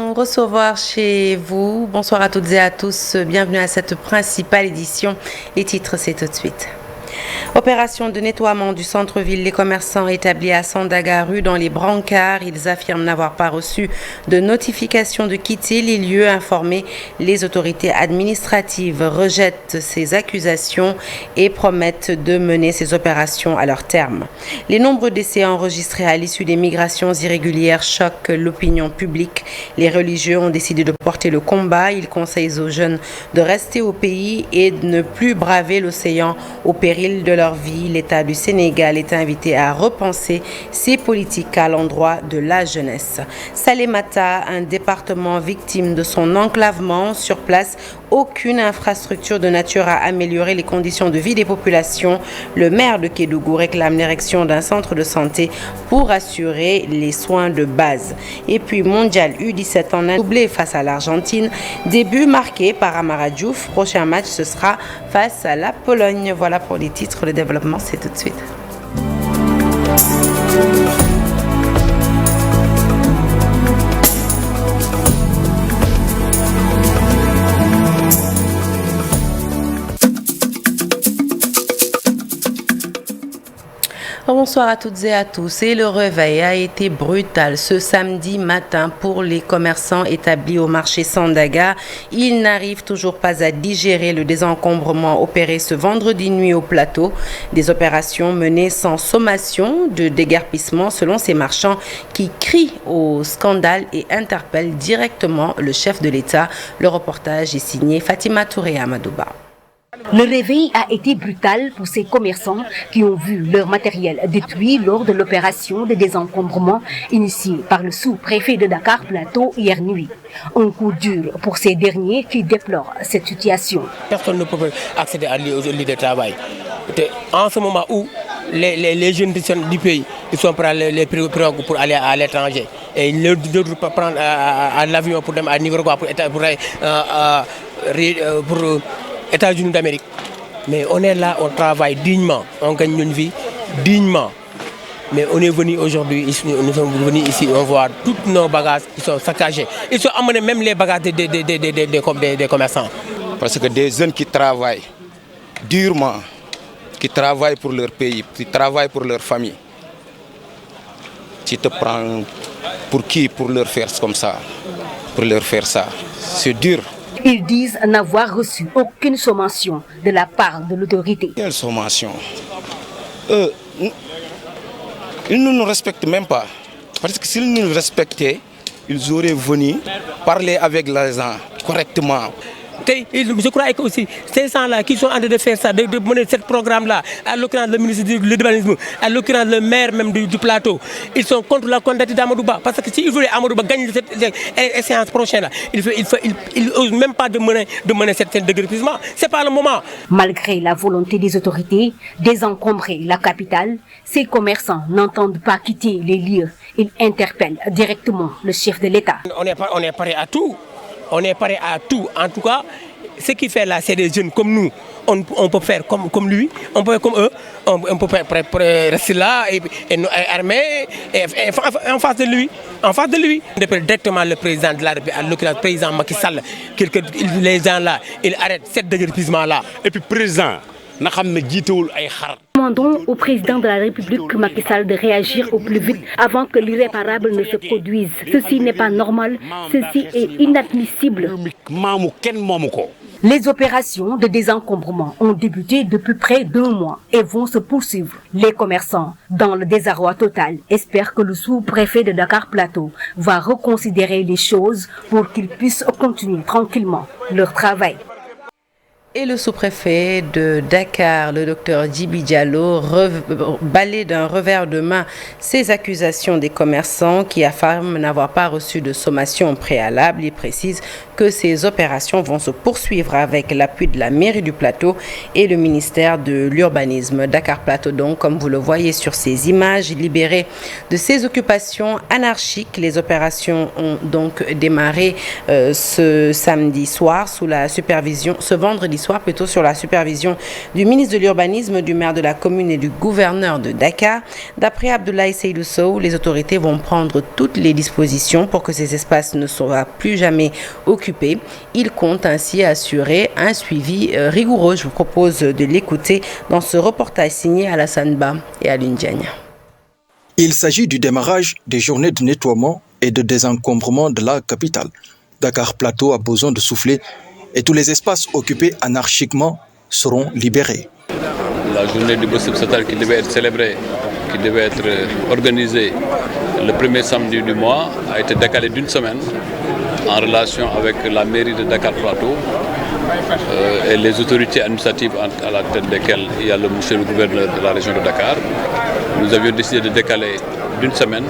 nous recevoir chez vous. Bonsoir à toutes et à tous. Bienvenue à cette principale édition. Les titres, c'est tout de suite. Opération de nettoiement du centre-ville. Les commerçants établis à Sandaga rue dans les brancards, ils affirment n'avoir pas reçu de notification de quitter les lieux informés. Les autorités administratives rejettent ces accusations et promettent de mener ces opérations à leur terme. Les nombreux décès enregistrés à l'issue des migrations irrégulières choquent l'opinion publique. Les religieux ont décidé de porter le combat. Ils conseillent aux jeunes de rester au pays et de ne plus braver l'océan au péril de leur vie. L'État du Sénégal est invité à repenser ses politiques à l'endroit de la jeunesse. Salémata, un département victime de son enclavement. Sur place, aucune infrastructure de nature à améliorer les conditions de vie des populations. Le maire de Kédougou réclame l'érection d'un centre de santé pour assurer les soins de base. Et puis mondial U17 en a doublé face à l'Argentine. Début marqué par Amara Diouf. Prochain match, ce sera face à la Pologne. Voilà pour les titres. Le développement, c'est tout de suite. Bonsoir à toutes et à tous. Et le réveil a été brutal ce samedi matin pour les commerçants établis au marché Sandaga. Ils n'arrivent toujours pas à digérer le désencombrement opéré ce vendredi nuit au plateau. Des opérations menées sans sommation de déguerpissement selon ces marchands qui crient au scandale et interpellent directement le chef de l'État. Le reportage est signé Fatima Touré Amadouba. Le réveil a été brutal pour ces commerçants qui ont vu leur matériel détruit lors de l'opération de désencombrement initiée par le sous-préfet de Dakar Plateau hier nuit. Un coup dur pour ces derniers qui déplorent cette situation. Personne ne peut accéder aux lieux de travail. En ce moment où les jeunes du pays ils sont prêts pour aller à l'étranger et ils ne doivent pas prendre l'avion pour aller à Nicaragua pour États-Unis d'Amérique. Mais on est là, on travaille dignement, on gagne une vie dignement. Mais on est venu aujourd'hui, nous sommes venus ici, on voit tous nos bagages qui sont saccagés. Ils sont amenés même les bagages des commerçants. Parce que des jeunes qui travaillent durement, qui travaillent pour leur pays, qui travaillent pour leur famille, tu te prends pour qui pour leur faire comme ça, pour leur faire ça. C'est dur. Ils disent n'avoir reçu aucune sommation de la part de l'autorité. Quelle sommation? Ils ne nous respectent même pas. Parce que s'ils nous respectaient, ils auraient venu parler avec les gens correctement. Je crois que aussi ces gens-là qui sont en train de faire ça, de mener ce programme-là, à l'occurrence le ministre de l'urbanisme, à l'occurrence le maire même du plateau, ils sont contre la candidature d'Amadouba. Parce que s'ils voulaient Amadouba gagner cette séance prochaine-là, ils n'osent même pas de mener cette déguerpissement. Ce n'est pas le moment. Malgré la volonté des autorités désencombrer la capitale, ces commerçants n'entendent pas quitter les lieux. Ils interpellent directement le chef de l'État. On est prêt à tout. On est prêt à tout. En tout cas, ce qu'il fait là, c'est des jeunes comme nous. On peut faire comme lui, on peut faire comme eux. On peut rester là et armés en face de lui. En face de lui. Directement le président de la République, le président Macky Sall, les gens là, ils arrêtent cette déguerpissement-là. Et puis président, demandons au président de la République Macky Sall de réagir au plus vite avant que l'irréparable ne se produise. Ceci n'est pas normal, ceci est inadmissible. Les opérations de désencombrement ont débuté depuis près d'1 mois et vont se poursuivre. Les commerçants, dans le désarroi total, espèrent que le sous-préfet de Dakar Plateau va reconsidérer les choses pour qu'ils puissent continuer tranquillement leur travail. Et le sous-préfet de Dakar, le docteur Djibi Diallo, balaie d'un revers de main ces accusations des commerçants qui affirment n'avoir pas reçu de sommation préalable. Il précise que ces opérations vont se poursuivre avec l'appui de la mairie du Plateau et le ministère de l'Urbanisme. Dakar Plateau donc, comme vous le voyez sur ces images, libéré de ses occupations anarchiques. Les opérations ont donc démarré ce vendredi soir plutôt, sur la supervision du ministre de l'Urbanisme, du maire de la commune et du gouverneur de Dakar. D'après Abdoulaye Seydou Sow, les autorités vont prendre toutes les dispositions pour que ces espaces ne soient plus jamais occupés. Il compte ainsi assurer un suivi rigoureux. Je vous propose de l'écouter dans ce reportage signé Alassane Ba et Alioune Diagne. Il s'agit du démarrage des journées de nettoiement et de désencombrement de la capitale. Dakar Plateau a besoin de souffler et tous les espaces occupés anarchiquement seront libérés. La journée du Bossib Satal qui devait être célébrée, qui devait être organisée le premier samedi du mois, a été décalée d'une semaine en relation avec la mairie de Dakar Plateau et les autorités administratives à la tête desquelles il y a monsieur le gouverneur de la région de Dakar. Nous avions décidé de décaler d'une semaine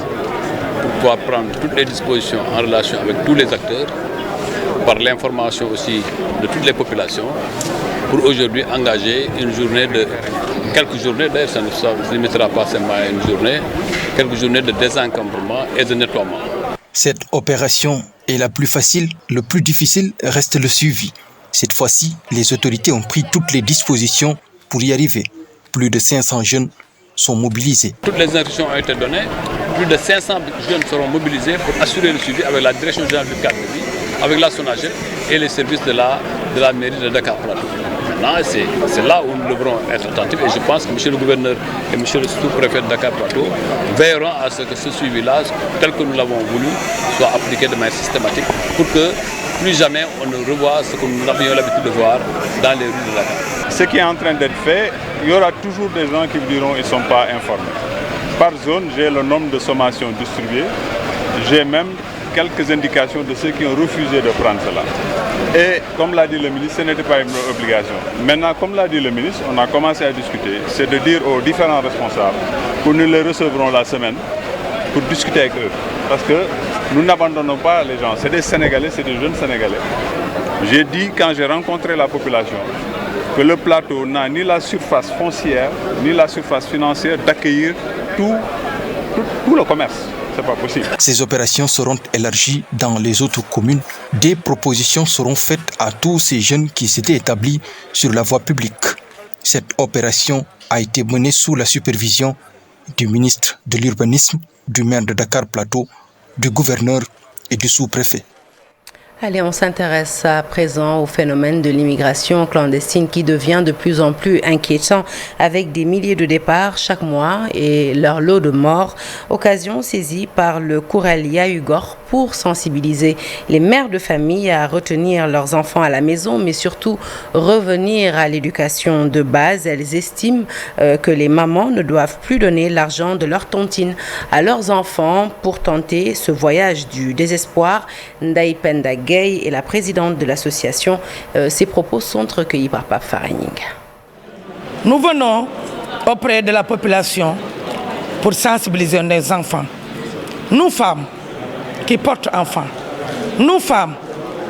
pour pouvoir prendre toutes les dispositions en relation avec tous les acteurs, par l'information aussi de toutes les populations, pour aujourd'hui engager une journée de quelques journées, d'ailleurs ça ne se limitera pas seulement à une journée, quelques journées de désencombrement et de nettoiement. Cette opération est la plus facile, le plus difficile reste le suivi. Cette fois-ci, les autorités ont pris toutes les dispositions pour y arriver. Plus de 500 jeunes sont mobilisés. Toutes les instructions ont été données, plus de 500 jeunes seront mobilisés pour assurer le suivi avec la direction générale du cadre de vie, avec la SONAGED et les services de la mairie de Dakar Plateau. Maintenant, c'est là où nous devrons être attentifs et je pense que M. le gouverneur et M. le sous-préfet de Dakar Plateau veilleront à ce que ce suivi-là, tel que nous l'avons voulu, soit appliqué de manière systématique pour que plus jamais on ne revoie ce que nous avions l'habitude de voir dans les rues de Dakar. Ce qui est en train d'être fait, il y aura toujours des gens qui vous diront qu'ils ne sont pas informés. Par zone, j'ai le nombre de sommations distribuées, j'ai même quelques indications de ceux qui ont refusé de prendre cela. Et comme l'a dit le ministre, ce n'était pas une obligation. Maintenant, comme l'a dit le ministre, on a commencé à discuter, c'est de dire aux différents responsables que nous les recevrons la semaine pour discuter avec eux. Parce que nous n'abandonnons pas les gens, c'est des Sénégalais, c'est des jeunes Sénégalais. J'ai dit quand j'ai rencontré la population que le plateau n'a ni la surface foncière, ni la surface financière d'accueillir tout le commerce. C'est pas possible. Ces opérations seront élargies dans les autres communes. Des propositions seront faites à tous ces jeunes qui s'étaient établis sur la voie publique. Cette opération a été menée sous la supervision du ministre de l'Urbanisme, du maire de Dakar Plateau, du gouverneur et du sous-préfet. Allez, on s'intéresse à présent au phénomène de l'immigration clandestine qui devient de plus en plus inquiétant avec des milliers de départs chaque mois et leur lot de morts. Occasion saisie par le Kourel Yaugor pour sensibiliser les mères de famille à retenir leurs enfants à la maison, mais surtout revenir à l'éducation de base. Elles estiment que les mamans ne doivent plus donner l'argent de leur tontine à leurs enfants pour tenter ce voyage du désespoir. Ndaï Penda Gay est la présidente de l'association. Ses propos sont recueillis par Pape Faragning. Nous venons auprès de la population pour sensibiliser les enfants. Nous femmes qui portent enfants, nous femmes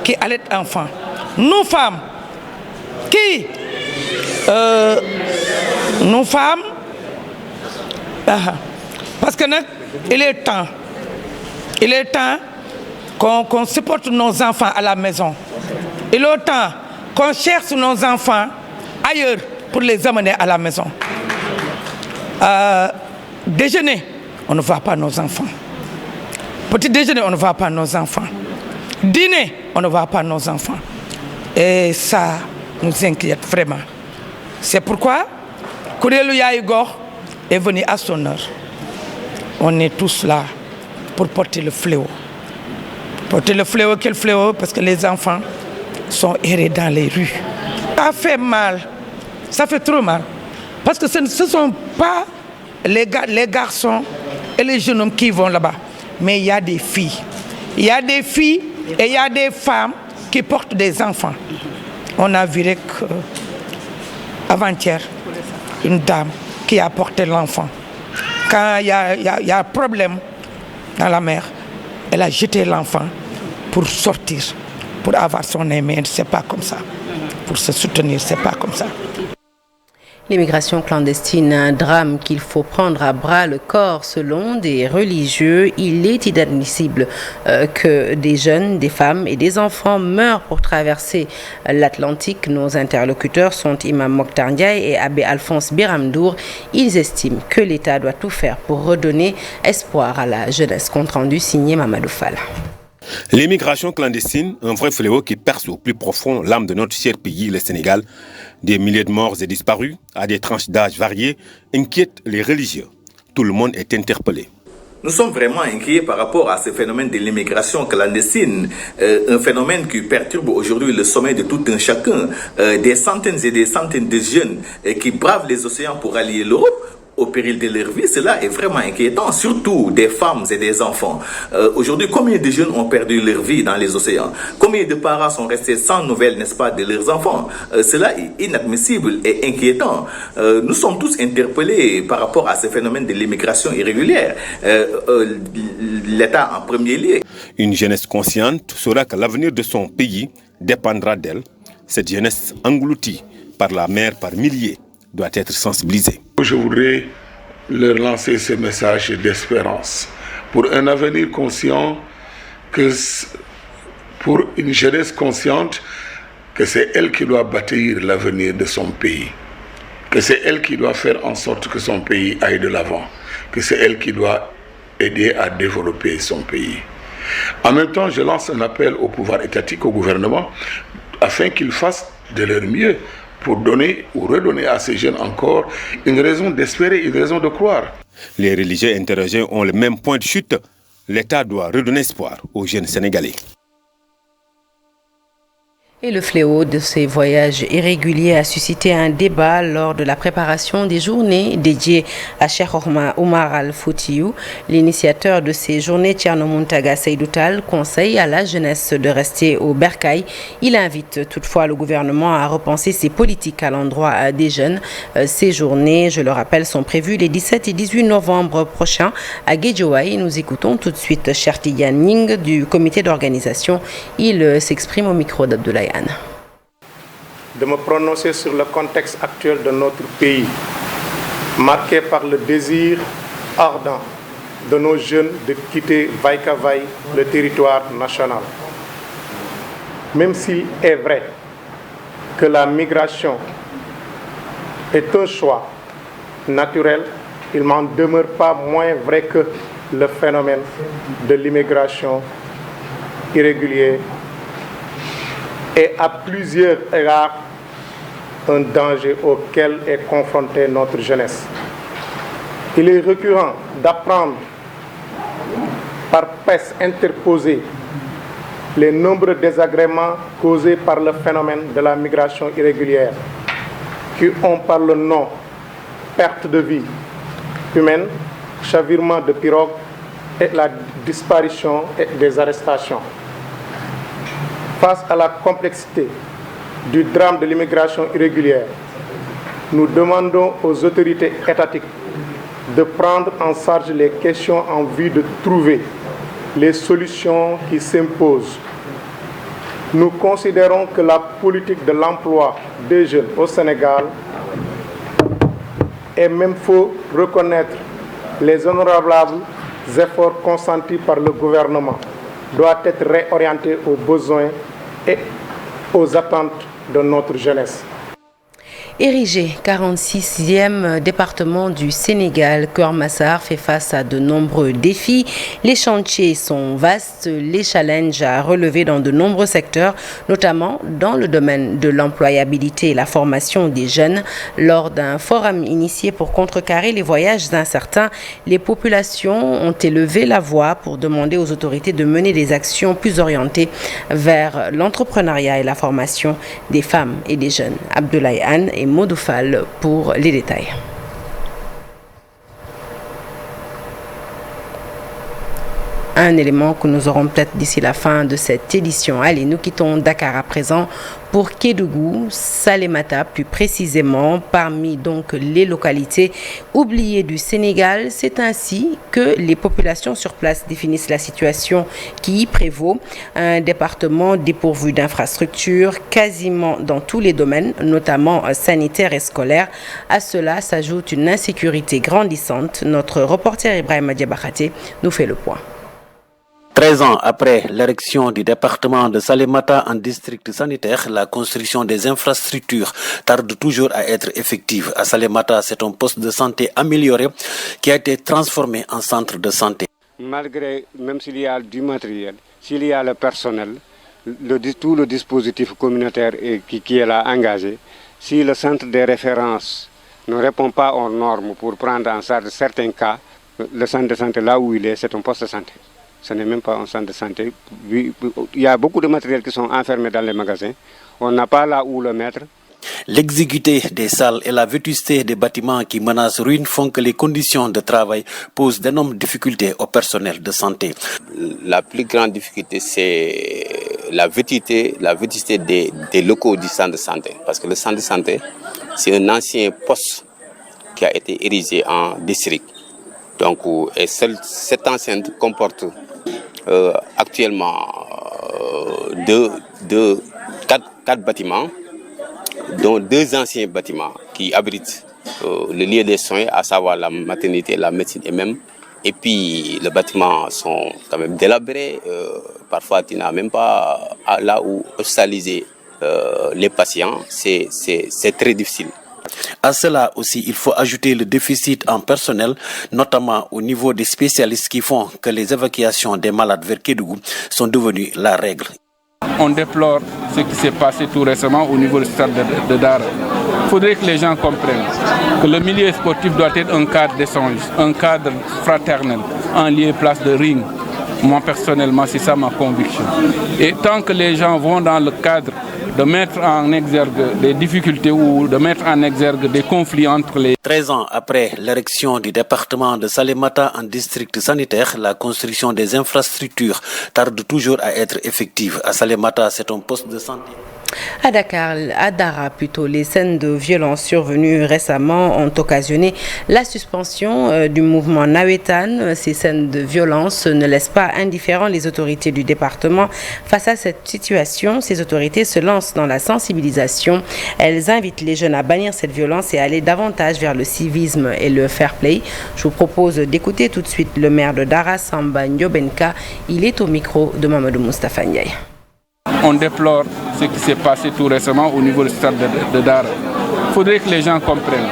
qui allaitent enfants, nous femmes qui... nous femmes... parce que il est temps qu'on supporte nos enfants à la maison. Il est temps qu'on cherche nos enfants ailleurs pour les amener à la maison. Déjeuner, on ne voit pas nos enfants. Petit déjeuner, on ne voit pas nos enfants. Dîner, on ne voit pas nos enfants. Et ça nous inquiète vraiment. C'est pourquoi Kourel Yaugor est venu à son heure. On est tous là pour porter le fléau. Porter le fléau, quel fléau? Parce que les enfants sont errés dans les rues. Ça fait mal, ça fait trop mal. Parce que ce ne sont pas les garçons et les jeunes hommes qui vont là-bas. Mais il y a des filles. Il y a des filles et il y a des femmes qui portent des enfants. On a vu avant-hier une dame qui a porté l'enfant. Quand il y a un problème dans la mer, elle a jeté l'enfant pour sortir. pour avoir son aimé, c'est pas comme ça. Pour se soutenir, c'est pas comme ça. L'immigration clandestine, un drame qu'il faut prendre à bras le corps selon des religieux. Il est inadmissible que des jeunes, des femmes et des enfants meurent pour traverser l'Atlantique. Nos interlocuteurs sont Imam Mokhtar Ndiaye et Abbé Alphonse Biramdour. Ils estiment que l'État doit tout faire pour redonner espoir à la jeunesse. Compte rendu signé Mamadou Fall. L'immigration clandestine, un vrai fléau qui perce au plus profond l'âme de notre cher pays, le Sénégal. Des milliers de morts et disparus, à des tranches d'âge variées, inquiètent les religieux. Tout le monde est interpellé. Nous sommes vraiment inquiets par rapport à ce phénomène de l'immigration clandestine, un phénomène qui perturbe aujourd'hui le sommeil de tout un chacun. Des centaines et des centaines de jeunes qui bravent les océans pour allier l'Europe au péril de leur vie, cela est vraiment inquiétant, surtout des femmes et des enfants. Aujourd'hui, combien de jeunes ont perdu leur vie dans les océans? Combien de parents sont restés sans nouvelles, n'est-ce pas, de leurs enfants? Cela est inadmissible et inquiétant. Nous sommes tous interpellés par rapport à ce phénomène de l'immigration irrégulière. L'État en premier lieu. Une jeunesse consciente saura que l'avenir de son pays dépendra d'elle. Cette jeunesse engloutie par la mer par milliers doit être sensibilisée. Je voudrais leur lancer ce message d'espérance pour un avenir conscient, pour une jeunesse consciente que c'est elle qui doit bâtir l'avenir de son pays, que c'est elle qui doit faire en sorte que son pays aille de l'avant, que c'est elle qui doit aider à développer son pays. En même temps, je lance un appel au pouvoir étatique, au gouvernement, afin qu'ils fassent de leur mieux pour donner ou redonner à ces jeunes encore une raison d'espérer, une raison de croire. Les religieux interrogés ont le même point de chute. L'État doit redonner espoir aux jeunes Sénégalais. Et le fléau de ces voyages irréguliers a suscité un débat lors de la préparation des journées dédiées à Cheikh Oumar Al-Foutiyou. L'initiateur de ces journées, Thierno Mountaga Seydou Tall, conseille à la jeunesse de rester au bercail. Il invite toutefois le gouvernement à repenser ses politiques à l'endroit des jeunes. Ces journées, je le rappelle, sont prévues les 17 et 18 novembre prochains à Guédiawaye. Nous écoutons tout de suite Cheikh Tidiane Ning du comité d'organisation. Il s'exprime au micro d'Abdoulaye. De me prononcer sur le contexte actuel de notre pays, marqué par le désir ardent de nos jeunes de quitter vaille qu'à vaille le territoire national. Même s'il est vrai que la migration est un choix naturel, il n'en demeure pas moins vrai que le phénomène de l'immigration irrégulière est à plusieurs égards un danger auquel est confrontée notre jeunesse. Il est récurrent d'apprendre par presse interposée les nombreux désagréments causés par le phénomène de la migration irrégulière, qui ont par le nom perte de vie humaine, chavirement de pirogues et la disparition et des arrestations. Face à la complexité du drame de l'immigration irrégulière, nous demandons aux autorités étatiques de prendre en charge les questions en vue de trouver les solutions qui s'imposent. Nous considérons que la politique de l'emploi des jeunes au Sénégal, et même faut reconnaître les honorables efforts consentis par le gouvernement, doit être réorientée aux besoins et aux attentes de notre jeunesse. Érigé 46e département du Sénégal, Keur Massar fait face à de nombreux défis. Les chantiers sont vastes, les challenges à relever dans de nombreux secteurs, notamment dans le domaine de l'employabilité et la formation des jeunes. Lors d'un forum initié pour contrecarrer les voyages incertains, les populations ont élevé la voix pour demander aux autorités de mener des actions plus orientées vers l'entrepreneuriat et la formation des femmes et des jeunes. Abdoulaye Anne et Modou Fall pour les détails. un élément que nous aurons peut-être d'ici la fin de cette édition. Allez, nous quittons Dakar à présent pour Kédougou, Salémata plus précisément, parmi donc les localités oubliées du Sénégal. C'est ainsi que les populations sur place définissent la situation qui y prévaut. Un département dépourvu d'infrastructures quasiment dans tous les domaines, notamment sanitaires et scolaires. À cela s'ajoute une insécurité grandissante. Notre reporter Ibrahima Diabakhate nous fait le point. 13 ans après l'érection du département de Salémata en district sanitaire, la construction des infrastructures tarde toujours à être effective. À Salémata, c'est un poste de santé amélioré qui a été transformé en centre de santé. Malgré, même s'il y a du matériel, s'il y a le personnel, tout le dispositif communautaire qui est là engagé, si le centre de référence ne répond pas aux normes pour prendre en charge certains cas, le centre de santé là où il est, c'est un poste de santé. Ce n'est même pas un centre de santé. Il y a beaucoup de matériel qui sont enfermés dans les magasins. On n'a pas là où le mettre. L'exiguïté des salles et la vétusté des bâtiments qui menacent ruine font que les conditions de travail posent d'énormes difficultés au personnel de santé. La plus grande difficulté, c'est la vétusté des locaux du centre de santé. Parce que le centre de santé, c'est un ancien poste qui a été érigé en district. Donc, et cette enceinte comporte actuellement quatre bâtiments, dont 2 anciens bâtiments qui abritent le lieu des soins, à savoir la maternité, la médecine et même. Et puis les bâtiments sont quand même délabrés. Parfois, tu n'as même pas là où hospitaliser les patients. C'est très difficile. À cela aussi, il faut ajouter le déficit en personnel, notamment au niveau des spécialistes qui font que les évacuations des malades vers Kédougou sont devenues la règle. On déplore ce qui s'est passé tout récemment au niveau du stade de Dara. Il faudrait que les gens comprennent que le milieu sportif doit être un cadre d'échange, un cadre fraternel, un lieu place de ring. Moi personnellement, c'est ça ma conviction. Et tant que les gens vont dans le cadre de mettre en exergue des difficultés ou de mettre en exergue des conflits entre les... 13 ans après l'érection du département de Salémata en district sanitaire, la construction des infrastructures tarde toujours à être effective. À Salémata, c'est un poste de santé. À Dakar, à Dara plutôt, les scènes de violence survenues récemment ont occasionné la suspension du mouvement Nawetan. Ces scènes de violence ne laissent pas indifférents les autorités du département. Face à cette situation, ces autorités se lancent dans la sensibilisation. Elles invitent les jeunes à bannir cette violence et à aller davantage vers le civisme et le fair play. Je vous propose d'écouter tout de suite le maire de Dara, Samba Ndiobenka. Il est au micro de Mamadou Moustapha Ndiaye. On déplore ce qui s'est passé tout récemment au niveau du stade de Dara. Il faudrait que les gens comprennent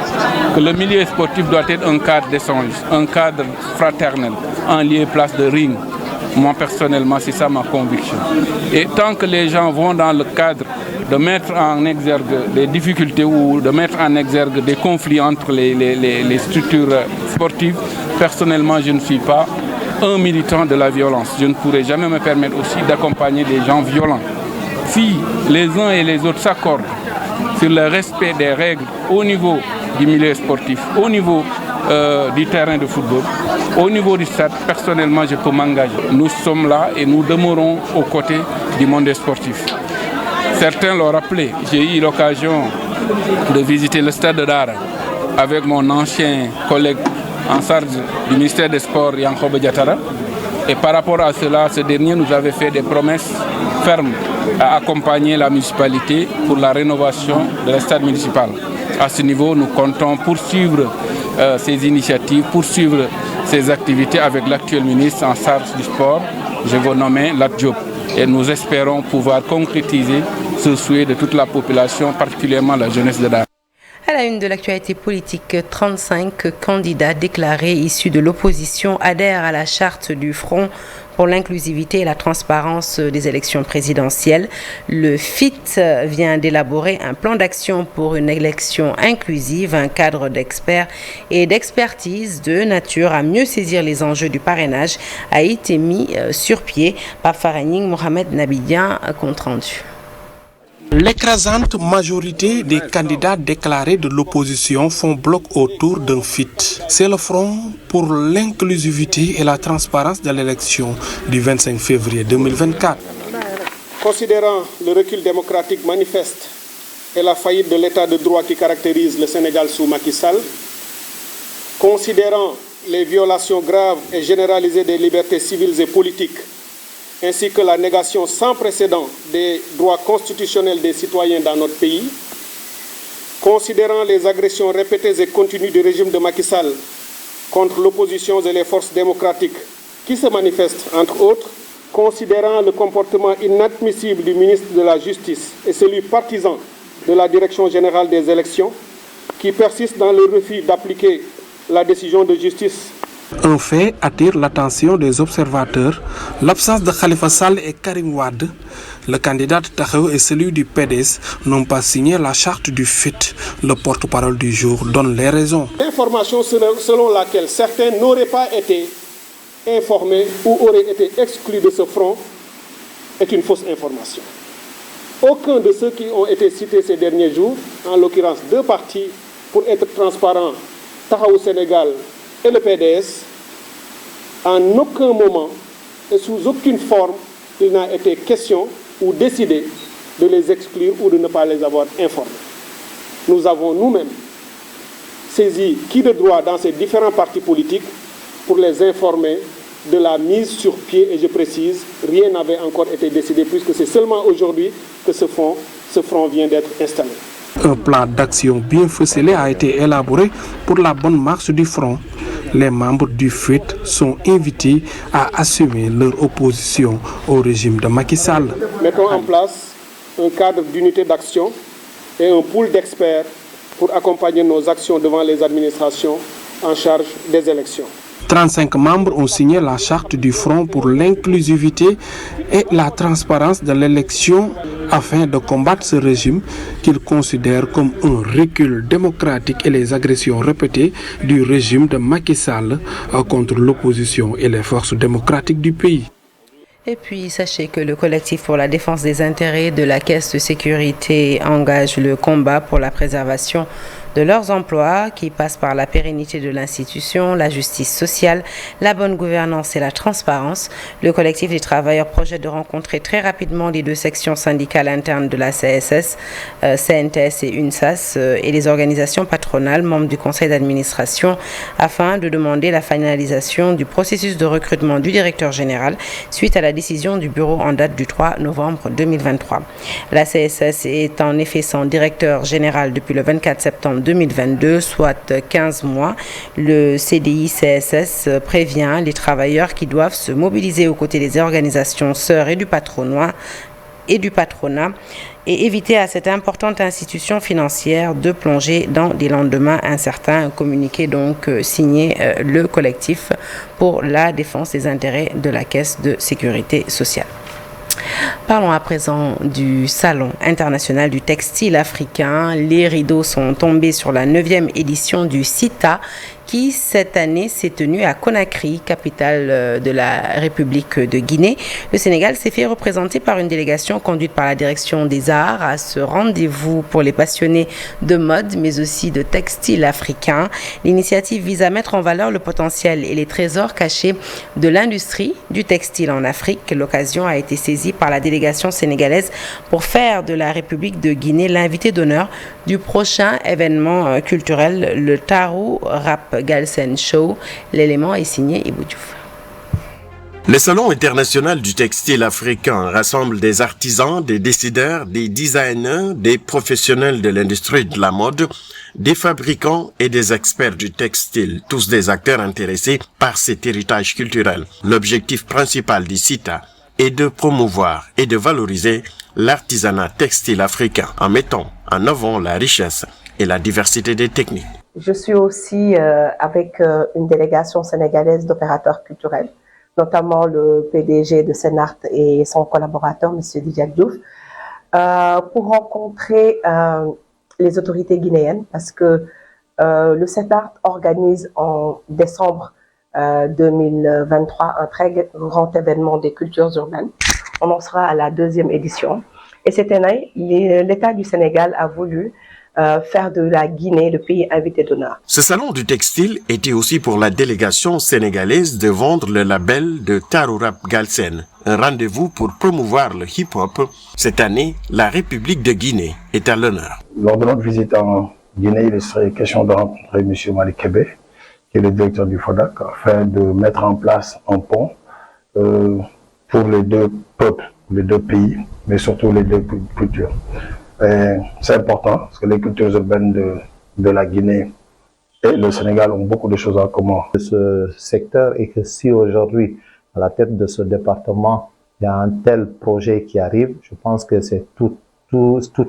que le milieu sportif doit être un cadre d'échange, un cadre fraternel, un lieu place de ring. Moi personnellement, c'est ça ma conviction. Et tant que les gens vont dans le cadre de mettre en exergue des difficultés ou de mettre en exergue des conflits entre les structures sportives, personnellement, je ne suis pas un militant de la violence. Je ne pourrais jamais me permettre aussi d'accompagner des gens violents. Si les uns et les autres s'accordent sur le respect des règles au niveau du milieu sportif, au niveau du terrain de football, au niveau du stade, personnellement, je peux m'engager. Nous sommes là et nous demeurons aux côtés du monde sportif. Certains l'ont rappelé, j'ai eu l'occasion de visiter le stade de Dara avec mon ancien collègue en charge du ministère des Sports, Yankoba Diatara. Et par rapport à cela, ce dernier nous avait fait des promesses fermes à accompagner la municipalité pour la rénovation de la stade municipal. À ce niveau, nous comptons poursuivre ces initiatives, poursuivre ces activités avec l'actuel ministre en charge du sport, je vous nomme Lat Diop. Et nous espérons pouvoir concrétiser ce souhait de toute la population, particulièrement la jeunesse de Dara. À la une de l'actualité politique, 35 candidats déclarés issus de l'opposition adhèrent à la charte du Front pour l'inclusivité et la transparence des élections présidentielles. Le FIT vient d'élaborer un plan d'action pour une élection inclusive, un cadre d'experts et d'expertise de nature à mieux saisir les enjeux du parrainage a été mis sur pied par Faragning Mohamed Nabidjan, compte rendu. L'écrasante majorité des candidats déclarés de l'opposition font bloc autour d'un FIT. C'est le Front pour l'inclusivité et la transparence de l'élection du 25 février 2024. Considérant le recul démocratique manifeste et la faillite de l'état de droit qui caractérise le Sénégal sous Macky Sall, considérant les violations graves et généralisées des libertés civiles et politiques, ainsi que la négation sans précédent des droits constitutionnels des citoyens dans notre pays, considérant les agressions répétées et continues du régime de Macky Sall contre l'opposition et les forces démocratiques qui se manifestent, entre autres, considérant le comportement inadmissible du ministre de la Justice et celui partisan de la Direction générale des élections, qui persiste dans le refus d'appliquer la décision de justice. Un fait attire l'attention des observateurs, l'absence de Khalifa Sall et Karim Wade. Le candidat de Taxawu et celui du PDS n'ont pas signé la charte du FIT. Le porte-parole du jour donne les raisons. L'information selon laquelle certains n'auraient pas été informés ou auraient été exclus de ce front est une fausse information. Aucun de ceux qui ont été cités ces derniers jours, en l'occurrence deux partis, pour être transparents, Taxawu Sénégal et le PDS, en aucun moment et sous aucune forme, il n'a été question ou décidé de les exclure ou de ne pas les avoir informés. Nous avons nous-mêmes saisi qui de droit dans ces différents partis politiques pour les informer de la mise sur pied, et je précise, rien n'avait encore été décidé puisque c'est seulement aujourd'hui que ce front vient d'être installé. Un plan d'action bien ficelé a été élaboré pour la bonne marche du front. Les membres du FIT sont invités à assumer leur opposition au régime de Macky Sall. Mettons en place un cadre d'unité d'action et un pool d'experts pour accompagner nos actions devant les administrations en charge des élections. 35 membres ont signé la charte du Front pour l'inclusivité et la transparence de l'élection afin de combattre ce régime qu'ils considèrent comme un recul démocratique et les agressions répétées du régime de Macky Sall contre l'opposition et les forces démocratiques du pays. Et puis, sachez que le collectif pour la défense des intérêts de la Caisse de sécurité engage le combat pour la préservation de leurs emplois qui passent par la pérennité de l'institution, la justice sociale, la bonne gouvernance et la transparence. Le collectif des travailleurs projette de rencontrer très rapidement les deux sections syndicales internes de la CSS, CNTS et UNSAS et les organisations patronales membres du conseil d'administration afin de demander la finalisation du processus de recrutement du directeur général suite à la décision du bureau en date du 3 novembre 2023. La CSS est en effet sans directeur général depuis le 24 septembre 2022, soit 15 mois. Le CDI CSS prévient les travailleurs qui doivent se mobiliser aux côtés des organisations sœurs et du patronat et éviter à cette importante institution financière de plonger dans des lendemains incertains. Un communiqué donc signé le collectif pour la défense des intérêts de la Caisse de sécurité sociale. Parlons à présent du Salon international du textile africain. Les rideaux sont tombés sur la 9e édition du CITA qui cette année s'est tenu à Conakry, capitale de la République de Guinée. Le Sénégal s'est fait représenter par une délégation conduite par la direction des arts à ce rendez-vous pour les passionnés de mode mais aussi de textile africain. L'initiative vise à mettre en valeur le potentiel et les trésors cachés de l'industrie du textile en Afrique. L'occasion a été saisie par la délégation sénégalaise pour faire de la République de Guinée l'invité d'honneur du prochain événement culturel, le Tarou Rap Galsen Show. L'élément est signé Ibou Diouf. Le Salon international du textile africain rassemble des artisans, des décideurs, des designers, des professionnels de l'industrie de la mode, des fabricants et des experts du textile, tous des acteurs intéressés par cet héritage culturel. L'objectif principal du CITA est de promouvoir et de valoriser l'artisanat textile africain en mettant en avant la richesse et la diversité des techniques. Je suis aussi avec une délégation sénégalaise d'opérateurs culturels, notamment le PDG de Sénart et son collaborateur, M. Didier Diouf, pour rencontrer les autorités guinéennes parce que le Sénart organise en décembre 2023 un très grand événement des cultures urbaines. On en sera à la 2e édition. Et cette année, l'État du Sénégal a voulu faire de la Guinée le pays invité d'honneur. Ce salon du textile était aussi pour la délégation sénégalaise de vendre le label de Tarurap Galsen, un rendez-vous pour promouvoir le hip-hop. Cette année, la République de Guinée est à l'honneur. Lors de notre visite en Guinée, il serait question de rencontrer M. Malik Kébé, qui est le directeur du FODAC, afin de mettre en place un pont pour les deux peuples, les deux pays, mais surtout les deux cultures. C'est important parce que les cultures urbaines de la Guinée et le Sénégal ont beaucoup de choses en commun. Ce secteur, et que si aujourd'hui, à la tête de ce département, il y a un tel projet qui arrive, je pense que c'est tout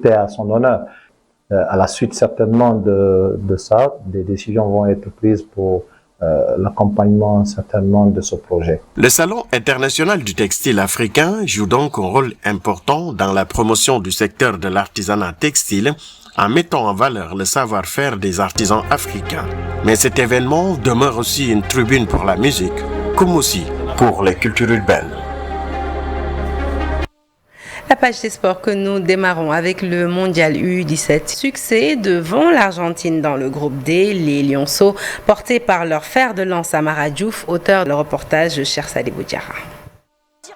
est à son honneur. À la suite certainement de ça, des décisions vont être prises pour l'accompagnement certainement de ce projet. Le Salon international du textile africain joue donc un rôle important dans la promotion du secteur de l'artisanat textile en mettant en valeur le savoir-faire des artisans africains. Mais cet événement demeure aussi une tribune pour la musique, comme aussi pour les cultures urbaines. La page des sports que nous démarrons avec le mondial U17. Succès devant l'Argentine dans le groupe D, les Lionceaux, portés par leur fer de lance Amara Diouf, auteur de le reportage Cheikh Sadibou Diarra.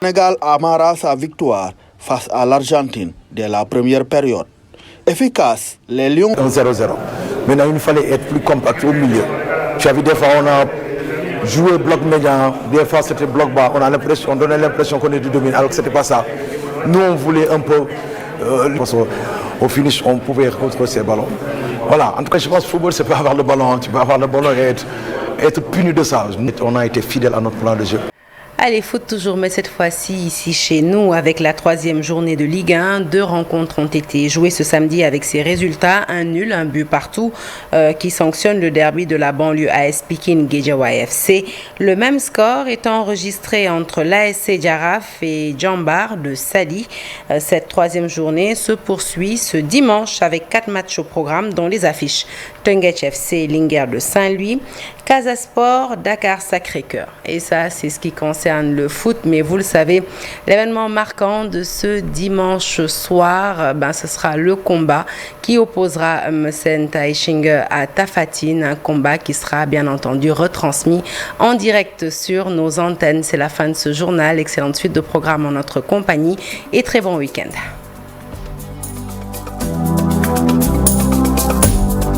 Le Sénégal amara sa victoire face à l'Argentine dès la première période. Efficace, les Lions 1-0-0. Maintenant, il fallait être plus compact au milieu. Tu as vu, des fois, on a joué bloc médian, des fois c'était bloc bas. On donnait l'impression qu'on était dominé, alors que ce n'était pas ça. Nous, on voulait un peu, au finish, on pouvait retrouver ces ballons. Voilà, en tout cas, je pense que le football, c'est pas avoir le ballon. Tu peux avoir le ballon et être puni de ça. On a été fidèles à notre plan de jeu. Allez, foot toujours, mais cette fois-ci ici chez nous avec la 3e journée de Ligue 1. 2 rencontres ont été jouées ce samedi avec ces résultats. Un nul, un but partout qui sanctionne le derby de la banlieue AS Pikine Guédiawaye FC. Le même score est enregistré entre l'ASC Jaraaf et Djambar de Sali. Cette 3e journée se poursuit ce dimanche avec 4 matchs au programme dont les affiches Teungueth FC et Linguère de Saint-Louis, Casa Sport, Dakar Sacré-Cœur. Et ça, c'est ce qui concerne le foot, mais vous le savez, l'événement marquant de ce dimanche soir, ce sera le combat qui opposera Messen Taïching à Tafatine, un combat qui sera bien entendu retransmis en direct sur nos antennes. C'est la fin de ce journal. Excellente suite de programme en notre compagnie et très bon week-end.